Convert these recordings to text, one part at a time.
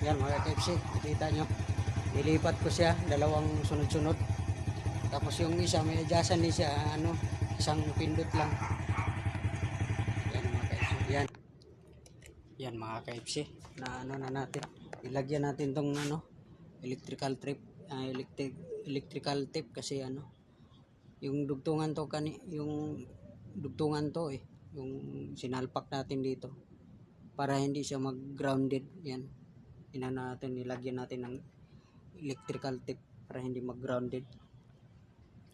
Yan mga KFC, nakita nyo. Ilipat ko siya, dalawang sunod-sunod. Tapos yung isa, may adjustan din siya, isang pindot lang. Yan mga KFC. Yan mga KFC, na na natin. Ilagyan natin tong electrical tape kasi yung dugtungan to yung dugtungan to yung sinalpak natin dito para hindi siya mag-grounded. Yan, nilagyan natin ng electrical tape para hindi mag-grounded.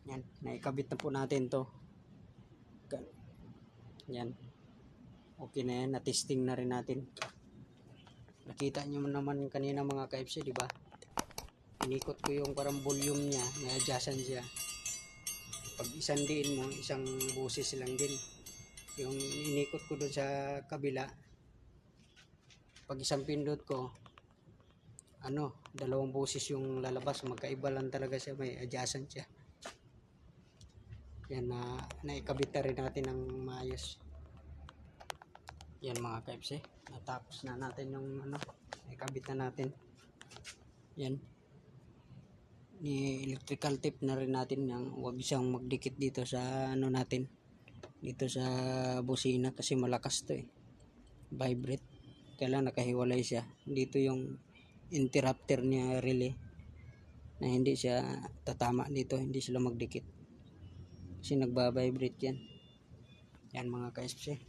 Yan, naikabit na po natin to. Yan, okay na yan, na-testing na rin natin. Nakita nyo naman kanina mga KFC, di ba? Inikot ko yung parang volume niya, may adjustan siya. Pag isang diin mo, isang busis lang din. Yung inikot ko doon sa kabila, pag isang pindot ko, dalawang busis yung lalabas. Magkaiba lang talaga siya, may adjustan siya. Yan, naikabit na rin natin ng maayos. Yan mga KFC, natapos na natin yung naikabit na natin. Yan, ni electrical tape na rin natin, yang huwag siyang magdikit dito sa natin, dito sa busina kasi malakas to vibrate. Kailangan nakahiwalay siya. Dito yung interrupter niya relay na hindi siya tatama dito, hindi sila magdikit kasi nagba-vibrate yan. Yan mga KFC,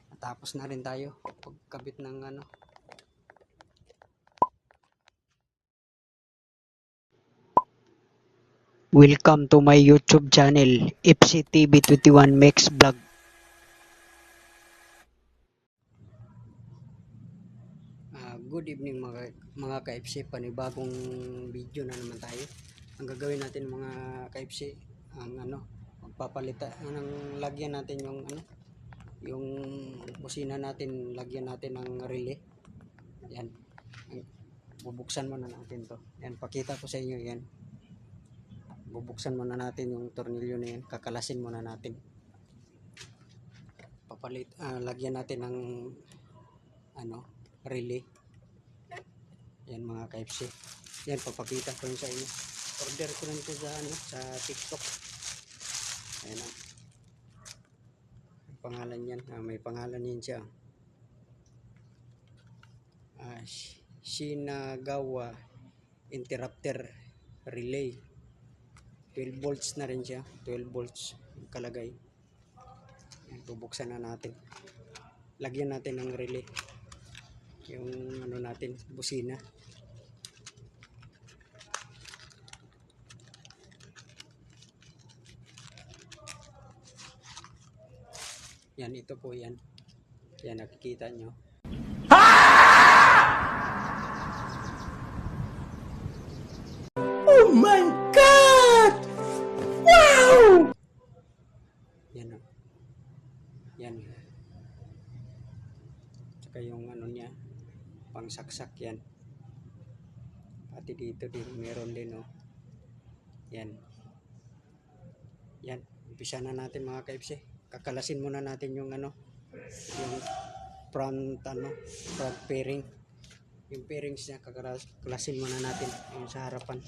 natapos na rin tayo pagkabit ng Welcome to my YouTube channel, FCTV21 Max Vlog. Good evening mga KFC, panibagong video na naman tayo. Ang gagawin natin mga KFC, ang magpapalita ng lagyan natin yung busina natin, lagyan natin ng relay. Yan, bubuksan muna natin to. Yan, pakita ko sa inyo yan. Bubuksan muna natin yung tornilyo na yan, kakalasin muna natin. Lagyan natin ng relay. Yan mga KFC. Yan, papakita ko yun sa inyo. Order ko lang ito sa TikTok. Ayan ang pangalan yan. May pangalan yan siya. Shinagawa Interrupter Relay. 12 volts na rin siya. 12 volts kalagay. Yan, bubuksan na natin. Lagyan natin ng relay. Yung natin, busina. Yan, ito po yan. Yan, nakikita nyo. Oh my God! Wow! Yan o. Yan. Tsaka yung niya, pang saksak yan. Pati dito din, meron din o. Yan. Yan, umpisa na natin mga KFC. Kakalasin muna natin yung yung front fairing. Yung fairings niya kakalasin muna natin yung sa harapan.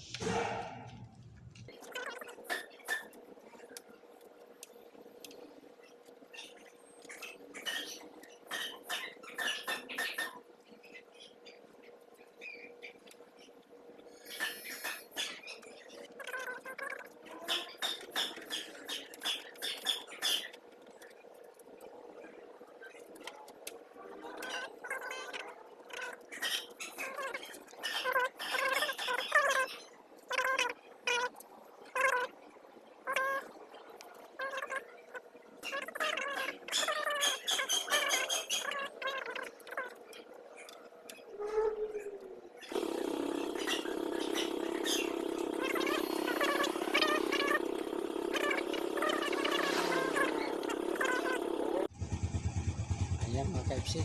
Ayan mga KFC.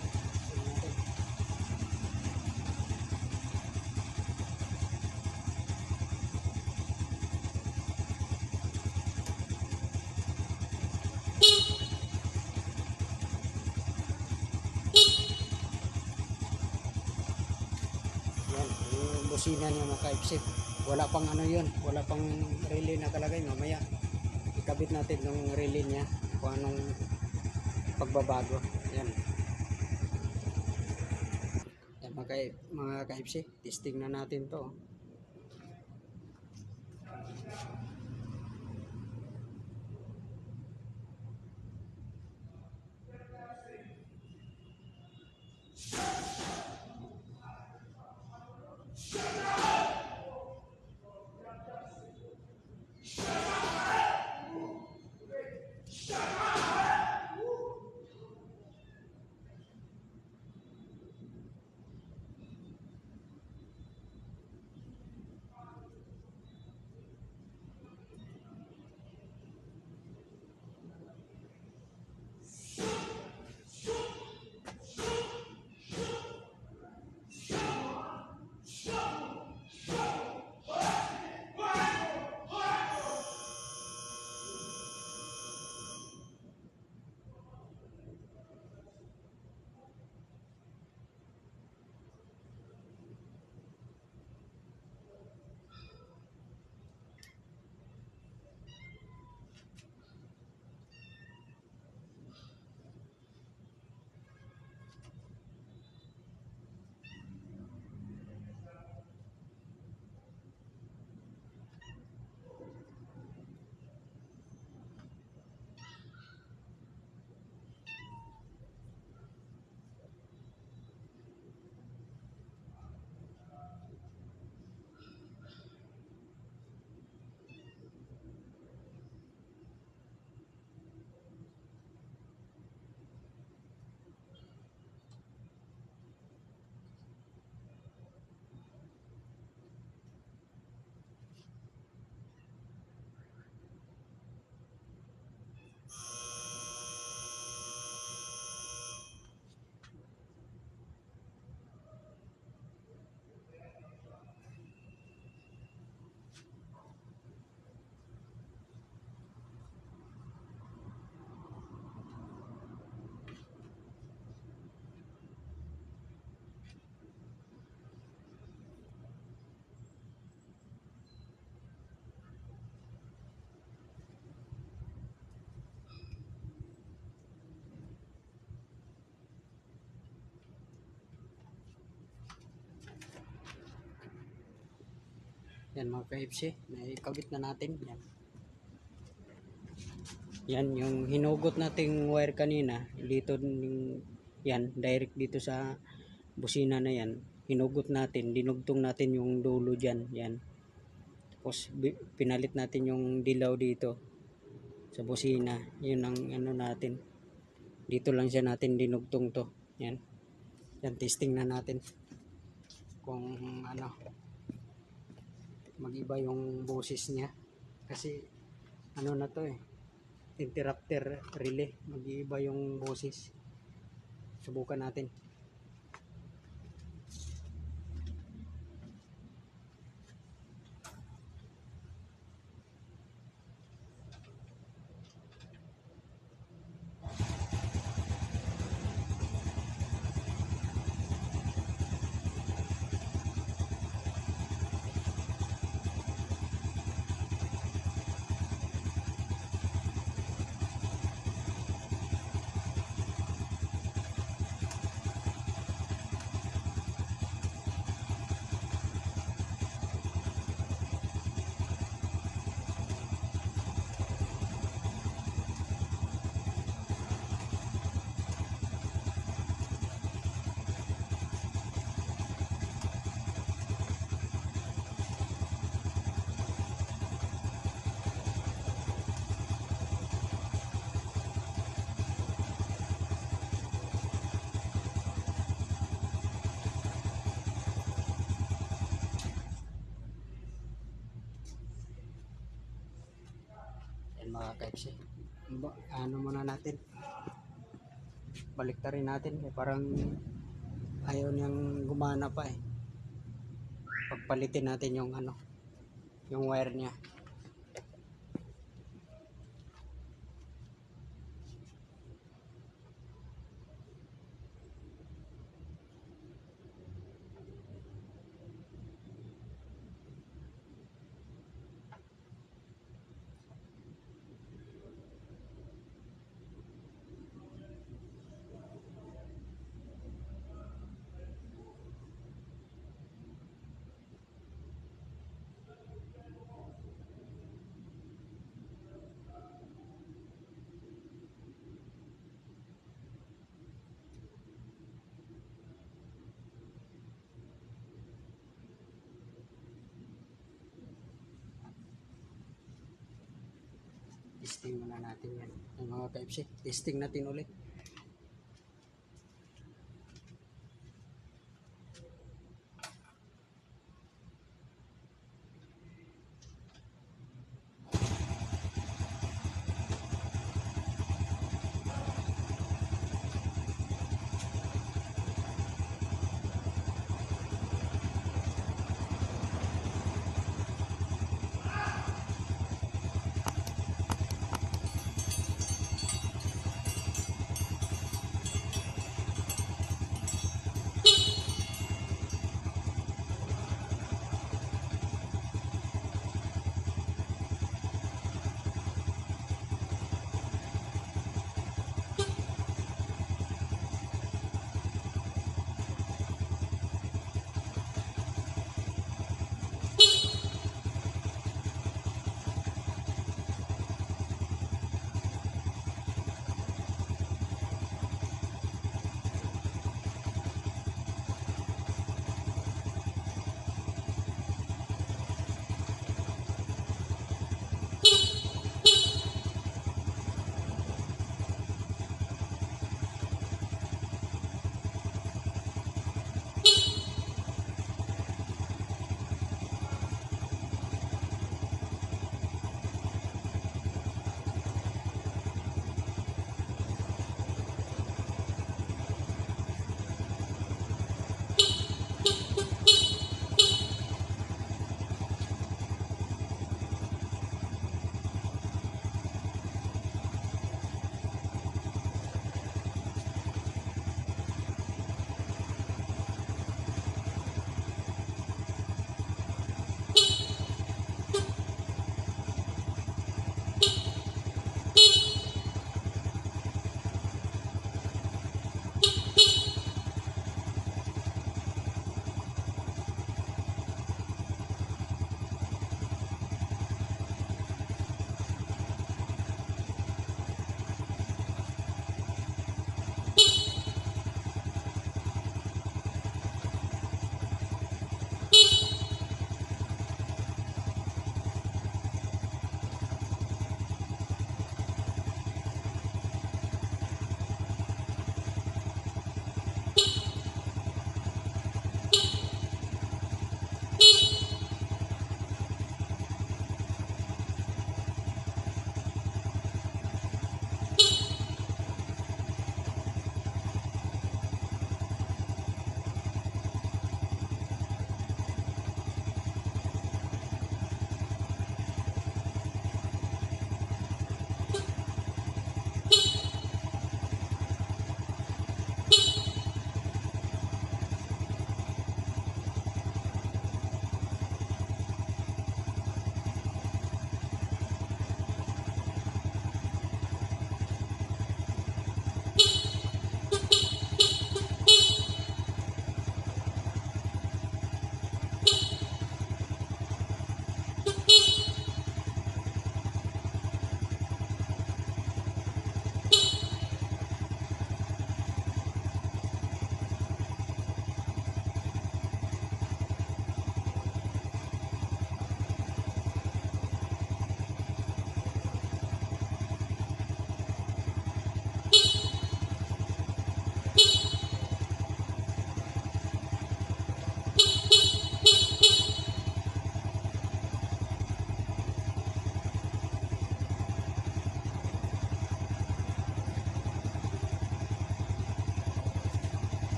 busina niya mga ka-FC. Wala pang ano yun, wala pang relay nakalagay. Mamaya ikabit natin yung relay niya kung anong pagbabago. Yan. Yan mga ka-FC, testing na natin to. Yan mga ka-FC, naikabit na natin. Yan. Yan yung hinugot nating wire kanina. Dito yan, direct dito sa busina na yan. Hinugot natin, dinugtong natin yung dulo dyan. Yan. Tapos pinalit natin yung dilaw dito sa busina. Yun ang ano natin. Dito lang siya natin dinugtong to. Yan. Yan, testing na natin. Kung ano, mag-iba yung boses niya. Kasi ano na to interrupter relay, mag-iiba yung boses. Subukan natin. Mga ka-FC, ano muna natin, baliktarin natin parang ayaw niyang gumana pa pagpalitin natin yung ano, yung wire niya. testing muna natin yan. Yung mga ka-FC, testing natin ulit.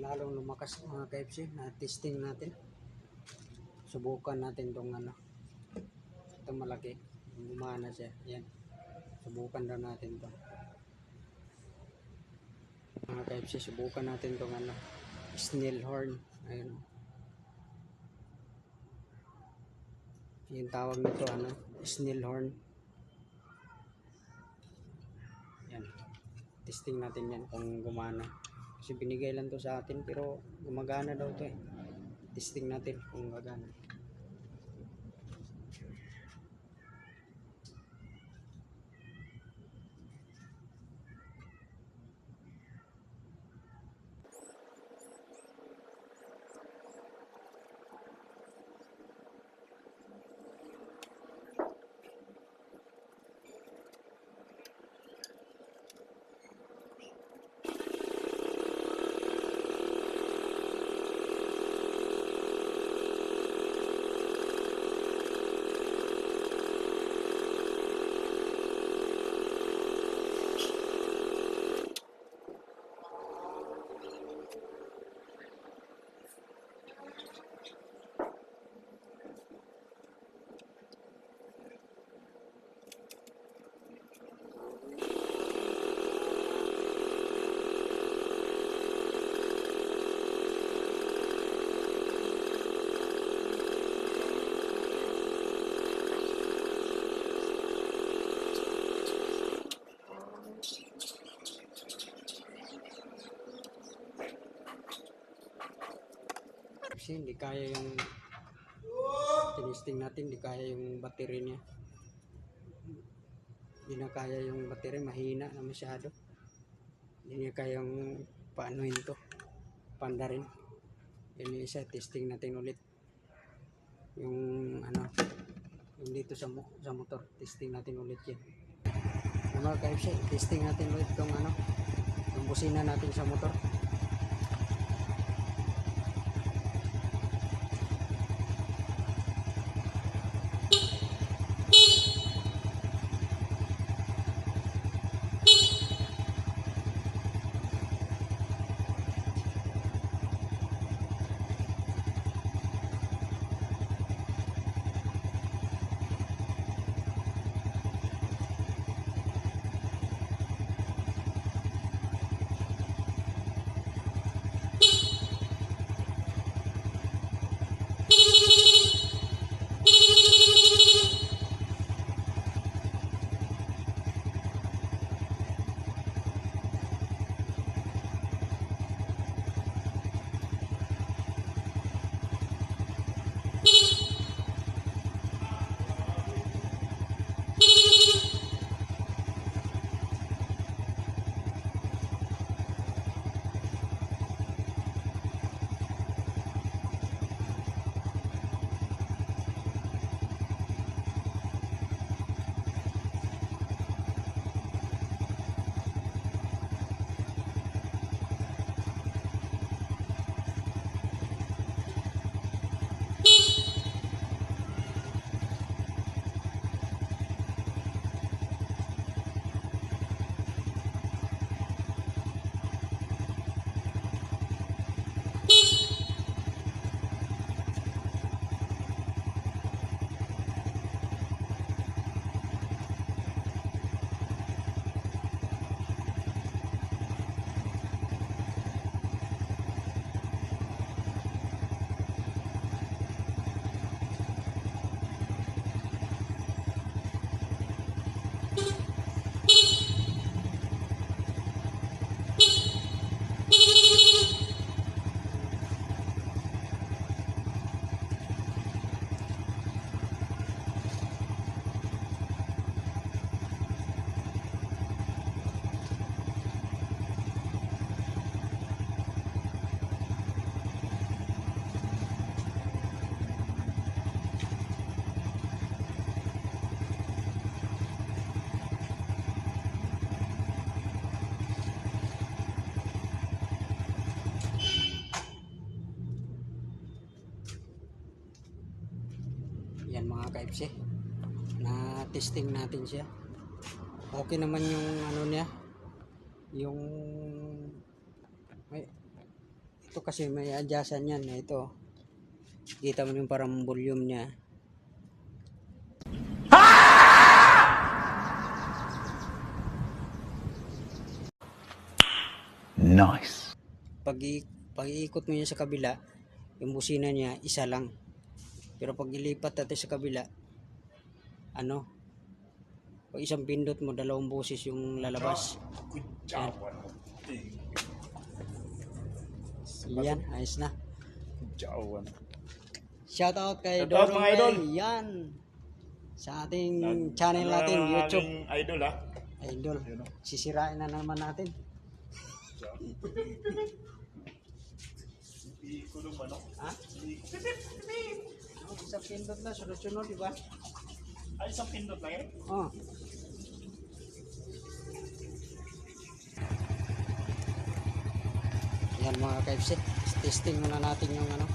lalong lumakas mga ka-FC na testing natin. Subukan natin tong ano, itong malaki, gumana siya. Yan, subukan daw natin to mga ka-FC. Subukan natin tong ano, snail horn. Ayun, yung tawag nito ano, snail horn. Yan, testing natin yan kung gumana. Kasi binigay lang to sa atin pero gumagana daw to eh. Testing natin kung gagana. Kasi hindi kaya yung tinisting natin, hindi kaya yung battery niya. Hindi na kaya yung battery, mahina na masyado. Hindi niya kayang paanuhin to, panda rin. Yan yung isa, testing natin ulit. Yung ano, yung dito sa motor, testing natin ulit yan. Mga ka-FC, testing natin ulit itong ano, yung busina natin sa motor. Yan mga ka-FC, na testing natin siya. Okay naman yung ano niya, yung Ito kasi may adjustan yan na ito. Kita mo yung parang volume niya. Nice. Pag, pag-iikot mo niya sa kabila, yung busina niya isa lang. Pero pag ilipat natin sa kabila, ano, pag isang pindot mo, dalawang boses yung lalabas. Yan, ayos na. Shout out kay Shout out, Dorong mga idol. Ray. Yan. Sa ating channel natin, YouTube. Idol ha. Idol. Sisirain na naman natin. Ikulong manok. Ha? Isang pindot na, sunod-sunod, di ba? Ay, isang pindot lang yan? Oh. Yan mga KFC. Testing muna natin yung ano.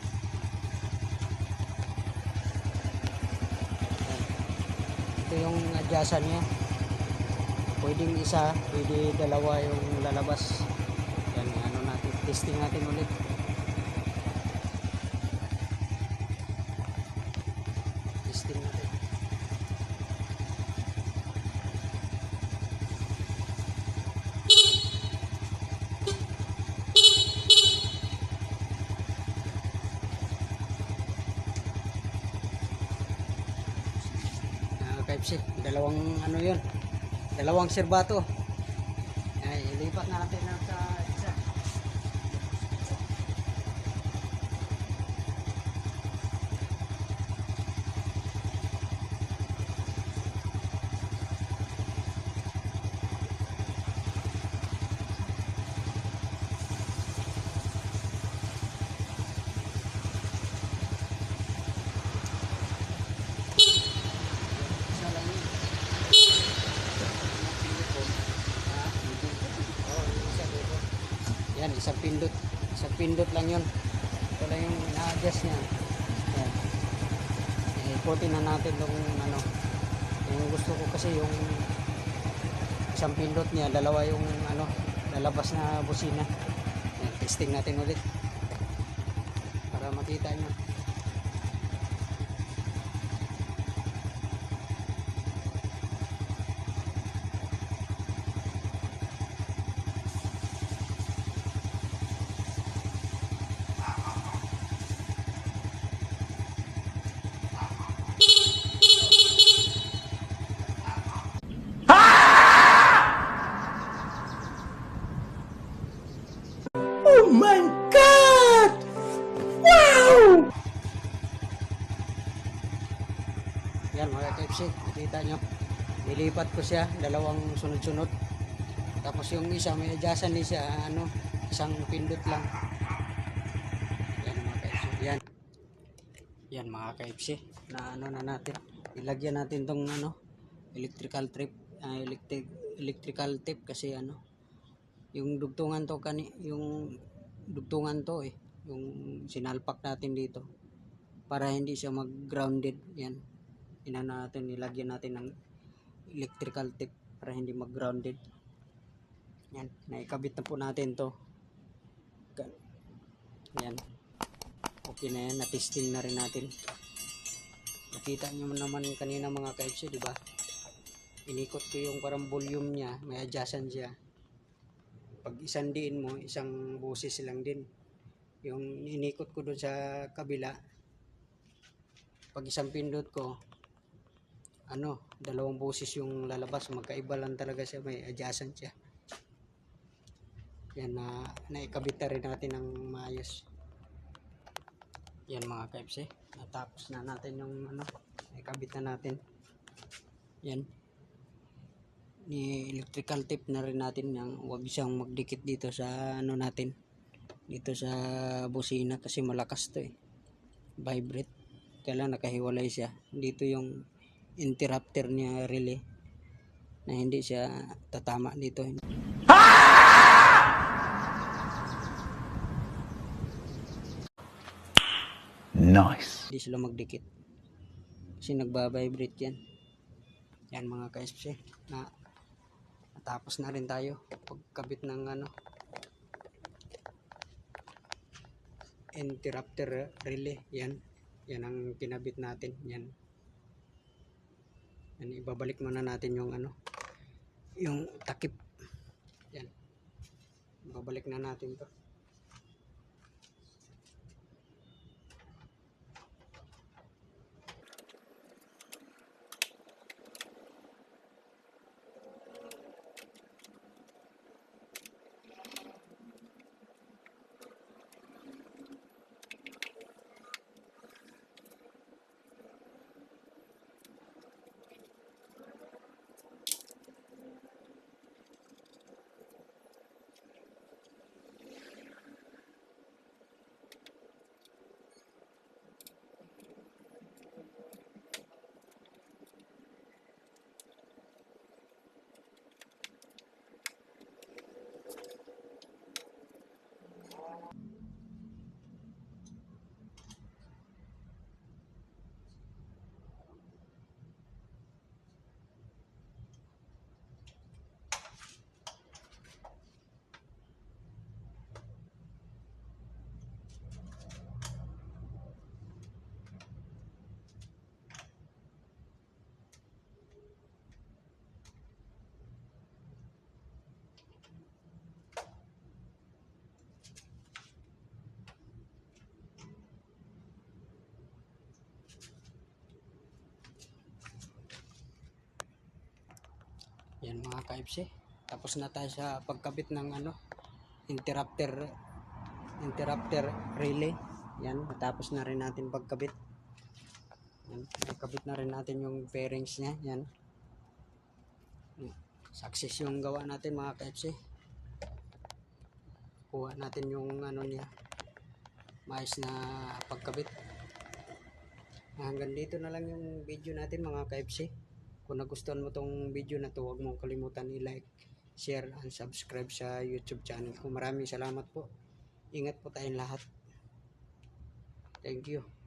Yan. Ito yung adjustan niya. Pwedeng isa, pwede dalawa yung lalabas. Yan, ano natin, testing natin ulit. Testing natin. KFC, dalawang ano yun, dalawang serbato. Ay, ilipat natin na sa isa. Isa lang yun. Yan, isang pindot. Isang pindot lang yun. Ito lang yung na-adjust niya. Yan. Ikutin na natin itong ano. Yung gusto ko kasi yung isang pindot niya, dalawa yung ano, lalabas na busina. Yan, testing natin ulit. Para makita nyo. Oh my God! Wow! Yan mga KFC, nakita nyo. Nilipat ko siya, dalawang sunod-sunod. Tapos yung isa, may adjustan din siya, ano, isang pindot lang. Yan mga KFC, yan. Yan mga KFC, na ano na natin. Ilagyan natin tong ano, electrical tape kasi ano, yung dugtungan to yung dugtungan to yung sinalpak natin dito para hindi siya mag-grounded. Yan, nilagyan natin ng electrical tape para hindi mag-grounded. Yan, naikabit na po natin to. Yan, okay na yan, na-testing na rin natin. Nakita nyo naman kanina mga KFC, di ba? Inikot ko yung parang volume niya, may adjustan siya. Pag isang diin mo, isang boses lang din. Yung inikot ko doon sa kabila, pag isang pindot ko, ano, dalawang boses yung lalabas. Magkaiba lang talaga siya, may adjustan siya. Yan, naikabit na rin natin ng maayos. Yan mga KFC, natapos na natin yung ano, naikabit na natin. Yan, ni electrical tape na rin natin, yung wag siyang magdikit dito sa ano natin, dito sa busina kasi malakas to vibrate. Kailangan nakahiwalay siya. Dito yung interrupter niya relay na hindi siya tatama dito. Nice. Hindi sila magdikit kasi nagba-vibrate yan. Yan mga KFC, natapos na rin tayo pagkabit ng ano, interrupter relay. Yan. Yan ang kinabit natin. Yan. Yan, ibabalik muna natin yung ano, yung takip. Yan. Babalik na natin to. Yan mga ka-FC. Tapos na tayo sa pagkabit ng ano, interrupter relay. Yan, natapos na rin natin pagkabit. Yan, pagkabit na rin natin yung bearings niya. Yan. Success yung gawa natin mga ka-FC. Kuha natin yung ano niya, maayos na pagkabit. Hanggang dito na lang yung video natin mga ka-FC. Kung nagustuhan mo tong video na to, huwag mong kalimutan i-like, share, and subscribe sa YouTube channel ko. Maraming salamat po. Ingat po tayong lahat. Thank you.